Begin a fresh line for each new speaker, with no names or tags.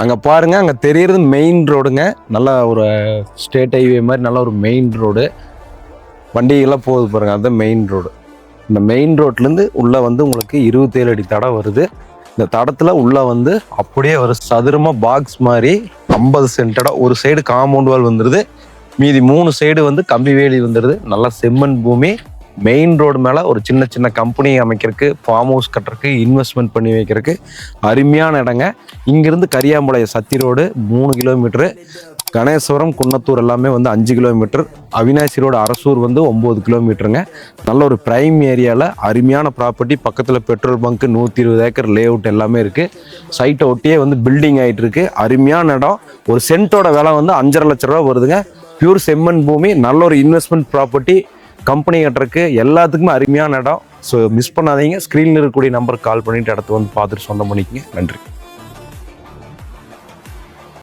அங்கே பாருங்கள், அங்கே தெரியறது மெயின் ரோடுங்க. நல்லா ஒரு ஸ்டேட் ஹைவே மாதிரி நல்ல ஒரு மெயின் ரோடு. வண்டிகள்லாம் போகுது பாருங்கள், அதுதான் மெயின் ரோடு. இந்த மெயின் ரோட்லேருந்து உள்ளே வந்து உங்களுக்கு 27 அடி தடம் வருது. இந்த தடத்தில் உள்ளே வந்து அப்படியே ஒரு சதுரமாக பாக்ஸ் மாதிரி 50 சென்டடாக ஒரு சைடு காம்பவுண்ட் வால் வந்துடுது. மீதி 3 சைடு வந்து கம்பி வேலி வந்துடுது. நல்லா செம்மண் பூமி. மெயின் ரோடு மேலே ஒரு சின்ன சின்ன கம்பெனி அமைக்கிறதுக்கு, ஃபார்ம் ஹவுஸ் கட்டுறதுக்கு, இன்வெஸ்ட்மெண்ட் பண்ணி வைக்கிறதுக்கு அருமையான இடங்க. இங்கிருந்து கரியாம்பாளையம் சத்தி ரோடு 3 கிலோமீட்டரு, கணேஸ்வரம் குன்னத்தூர் எல்லாமே வந்து 5 கிலோமீட்டர், அவினாசி ரோடு அரசூர் வந்து 9 கிலோமீட்டருங்க. நல்ல ஒரு பிரைம் ஏரியாவில் அருமையான ப்ராப்பர்ட்டி. பக்கத்தில் petrol bunk, 120 acre lay out எல்லாமே இருக்குது. சைட்டை ஒட்டியே வந்து பில்டிங் ஆகிட்டு இருக்கு. அருமையான இடம். ஒரு சென்ட்டோட விலை வந்து 5.5 லட்ச ரூபா வருதுங்க. பியூர் செம்மண் பூமி. நல்ல ஒரு இன்வெஸ்ட்மெண்ட் ப்ராப்பர்ட்டி. கம்பெனி கட்டுறதுக்கு எல்லாத்துக்குமே அருமையான இடம். ஸோ மிஸ் பண்ணாதீங்க. ஸ்க்ரீனில் இருக்கக்கூடிய நம்பருக்கு கால் பண்ணிவிட்டு இடத்த வந்து பார்த்துட்டு சொந்தம் பண்ணிக்கங்க. நன்றி.